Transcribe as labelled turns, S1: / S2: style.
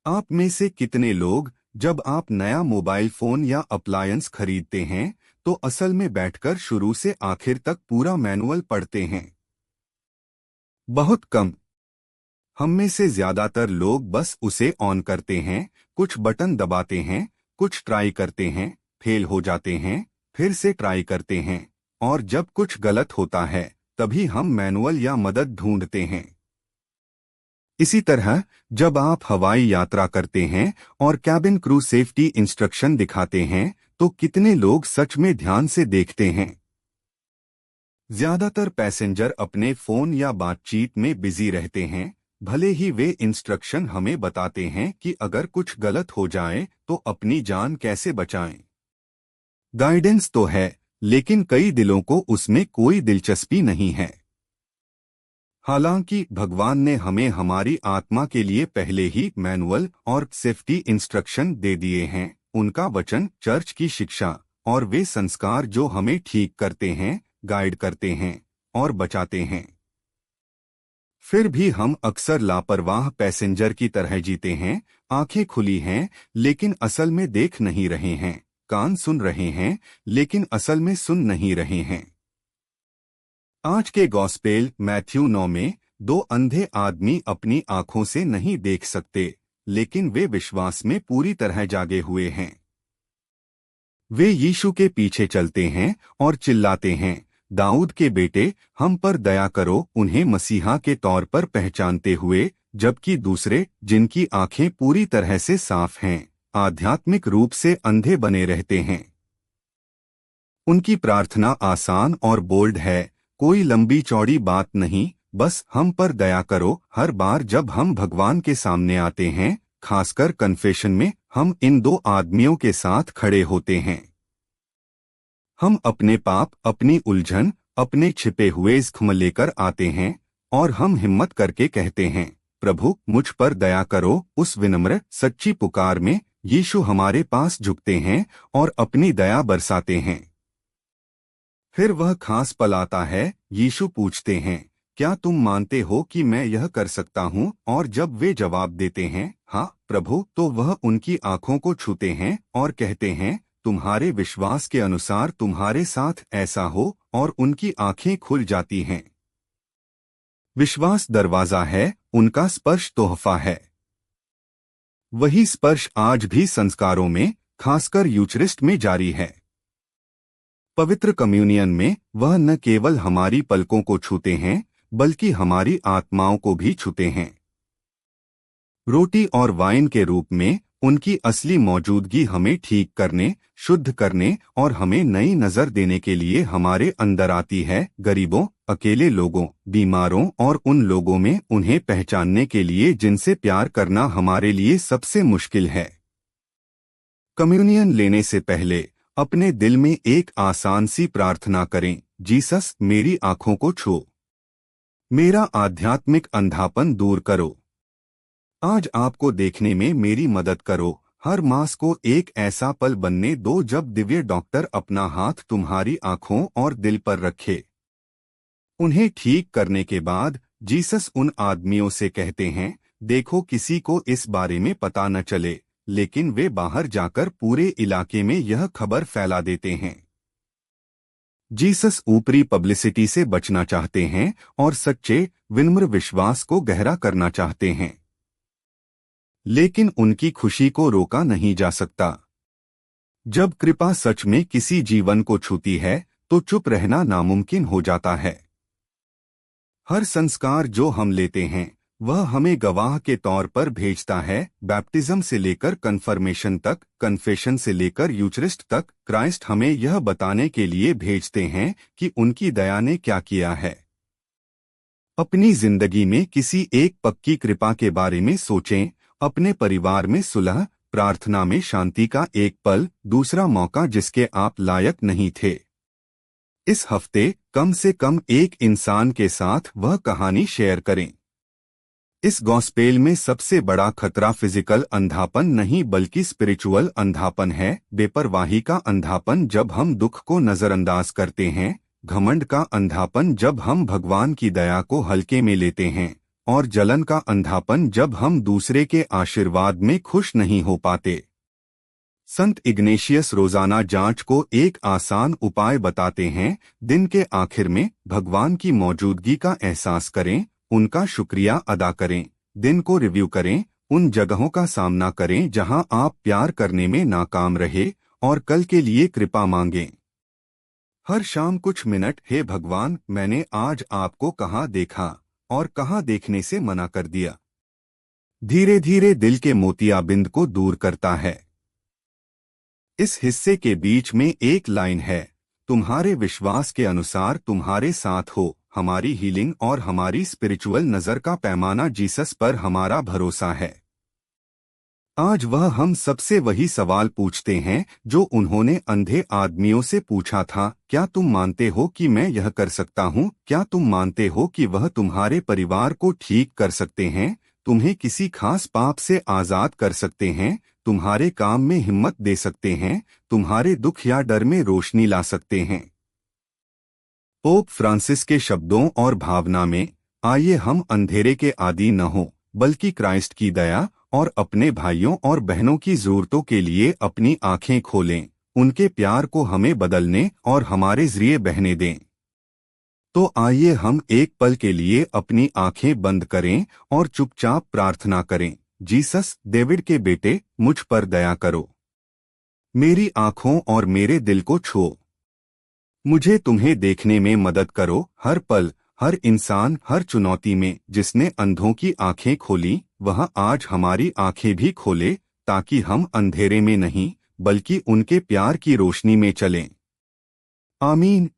S1: आप में से कितने लोग जब आप नया मोबाइल फोन या अप्लायंस खरीदते हैं तो असल में बैठकर शुरू से आखिर तक पूरा मैनुअल पढ़ते हैं? बहुत कम। हम में से ज्यादातर लोग बस उसे ऑन करते हैं, कुछ बटन दबाते हैं, कुछ ट्राई करते हैं, फेल हो जाते हैं, फिर से ट्राई करते हैं, और जब कुछ गलत होता है तभी हम मैनुअल या मदद ढूंढते हैं। इसी तरह जब आप हवाई यात्रा करते हैं और कैबिन क्रू सेफ्टी इंस्ट्रक्शन दिखाते हैं तो कितने लोग सच में ध्यान से देखते हैं? ज्यादातर पैसेंजर अपने फोन या बातचीत में बिजी रहते हैं, भले ही वे इंस्ट्रक्शन हमें बताते हैं कि अगर कुछ गलत हो जाए तो अपनी जान कैसे बचाएं। गाइडेंस तो है, लेकिन कई दिलों को उसमें कोई दिलचस्पी नहीं है। हालांकि भगवान ने हमें हमारी आत्मा के लिए पहले ही मैनुअल और सेफ्टी इंस्ट्रक्शन दे दिए हैं। उनका वचन, चर्च की शिक्षा और वे संस्कार जो हमें ठीक करते हैं, गाइड करते हैं और बचाते हैं। फिर भी हम अक्सर लापरवाह पैसेंजर की तरह जीते हैं। आंखें खुली हैं लेकिन असल में देख नहीं रहे हैं, कान सुन रहे हैं लेकिन असल में सुन नहीं रहे हैं। आज के गॉस्पेल मैथ्यू 9 में दो अंधे आदमी अपनी आंखों से नहीं देख सकते, लेकिन वे विश्वास में पूरी तरह जागे हुए हैं। वे यीशु के पीछे चलते हैं और चिल्लाते हैं, दाऊद के बेटे, हम पर दया करो, उन्हें मसीहा के तौर पर पहचानते हुए, जबकि दूसरे, जिनकी आंखें पूरी तरह से साफ हैं, आध्यात्मिक रूप से अंधे बने रहते हैं। उनकी प्रार्थना आसान और बोल्ड है, कोई लंबी चौड़ी बात नहीं, बस हम पर दया करो। हर बार जब हम भगवान के सामने आते हैं, खासकर कन्फेशन में, हम इन दो आदमियों के साथ खड़े होते हैं। हम अपने पाप, अपनी उलझन, अपने छिपे हुए ज़ख्म लेकर आते हैं और हम हिम्मत करके कहते हैं, प्रभु मुझ पर दया करो। उस विनम्र सच्ची पुकार में यीशु हमारे पास झुकते हैं और अपनी दया बरसाते हैं। फिर वह खास पल आता है। यीशु पूछते हैं, क्या तुम मानते हो कि मैं यह कर सकता हूँ? और जब वे जवाब देते हैं, हाँ प्रभु, तो वह उनकी आंखों को छूते हैं और कहते हैं, तुम्हारे विश्वास के अनुसार तुम्हारे साथ ऐसा हो, और उनकी आंखें खुल जाती हैं। विश्वास दरवाजा है, उनका स्पर्श तोहफा है। वही स्पर्श आज भी संस्कारों में, खासकर यूचरिस्ट में जारी है। पवित्र कम्युनियन में वह न केवल हमारी पलकों को छूते हैं, बल्कि हमारी आत्माओं को भी छूते हैं। रोटी और वाइन के रूप में उनकी असली मौजूदगी हमें ठीक करने, शुद्ध करने और हमें नई नजर देने के लिए हमारे अंदर आती है। गरीबों, अकेले लोगों, बीमारों और उन लोगों में उन्हें पहचानने के लिए जिनसे प्यार करना हमारे लिए सबसे मुश्किल है। कम्युनियन लेने से पहले अपने दिल में एक आसान सी प्रार्थना करें, जीसस, मेरी आंखों को छू, मेरा आध्यात्मिक अंधापन दूर करो। आज आपको देखने में मेरी मदद करो। हर मास को एक ऐसा पल बनने दो जब दिव्य डॉक्टर अपना हाथ तुम्हारी आंखों और दिल पर रखे। उन्हें ठीक करने के बाद जीसस उन आदमियों से कहते हैं, देखो, किसी को इस बारे में पता न चले, लेकिन वे बाहर जाकर पूरे इलाके में यह खबर फैला देते हैं। जीसस ऊपरी पब्लिसिटी से बचना चाहते हैं और सच्चे, विनम्र विश्वास को गहरा करना चाहते हैं, लेकिन उनकी खुशी को रोका नहीं जा सकता। जब कृपा सच में किसी जीवन को छूती है तो चुप रहना नामुमकिन हो जाता है। हर संस्कार जो हम लेते हैं वह हमें गवाह के तौर पर भेजता है। बैप्टिज्म से लेकर कन्फर्मेशन तक, कन्फेशन से लेकर यूचरिस्ट तक, क्राइस्ट हमें यह बताने के लिए भेजते हैं कि उनकी दया ने क्या किया है। अपनी जिंदगी में किसी एक पक्की कृपा के बारे में सोचें, अपने परिवार में सुलह, प्रार्थना में शांति का एक पल, दूसरा मौका जिसके आप लायक नहीं थे। इस हफ्ते कम से कम एक इंसान के साथ वह कहानी शेयर करें। इस गॉस्पेल में सबसे बड़ा खतरा फिजिकल अंधापन नहीं बल्कि स्पिरिचुअल अंधापन है। बेपरवाही का अंधापन जब हम दुख को नजरअंदाज करते हैं, घमंड का अंधापन जब हम भगवान की दया को हल्के में लेते हैं, और जलन का अंधापन जब हम दूसरे के आशीर्वाद में खुश नहीं हो पाते। संत इग्नेशियस रोजाना जांच को एक आसान उपाय बताते हैं। दिन के आखिर में भगवान की मौजूदगी का एहसास करें, उनका शुक्रिया अदा करें। दिन को रिव्यू करें, उन जगहों का सामना करें जहां आप प्यार करने में नाकाम रहे और कल के लिए कृपा मांगें। हर शाम कुछ मिनट, हे भगवान, मैंने आज आपको कहाँ देखा और कहाँ देखने से मना कर दिया। धीरे धीरे दिल के मोतियाबिंद को दूर करता है। इस हिस्से के बीच में एक लाइन है, तुम्हारे विश्वास के अनुसार तुम्हारे साथ हो। हमारी हीलिंग और हमारी स्पिरिचुअल नजर का पैमाना जीसस पर हमारा भरोसा है। आज वह हम सबसे वही सवाल पूछते हैं जो उन्होंने अंधे आदमियों से पूछा था, क्या तुम मानते हो कि मैं यह कर सकता हूँ? क्या तुम मानते हो कि वह तुम्हारे परिवार को ठीक कर सकते हैं, तुम्हें किसी खास पाप से आजाद कर सकते हैं, तुम्हारे काम में हिम्मत दे सकते हैं, तुम्हारे दुख या डर में रोशनी ला सकते हैं? पोप फ्रांसिस के शब्दों और भावना में, आइए हम अंधेरे के आदी न हों, बल्कि क्राइस्ट की दया और अपने भाइयों और बहनों की जरूरतों के लिए अपनी आंखें खोलें। उनके प्यार को हमें बदलने और हमारे जरिए बहने दें। तो आइए हम एक पल के लिए अपनी आंखें बंद करें और चुपचाप प्रार्थना करें। जीसस, डेविड के बेटे, मुझ पर दया करो। मेरी आंखों और मेरे दिल को छुओ। मुझे तुम्हें देखने में मदद करो। हर पल, हर इंसान, हर चुनौती में जिसने अंधों की आंखें खोली, वह आज हमारी आंखें भी खोले, ताकि हम अंधेरे में नहीं बल्कि उनके प्यार की रोशनी में चलें। आमीन।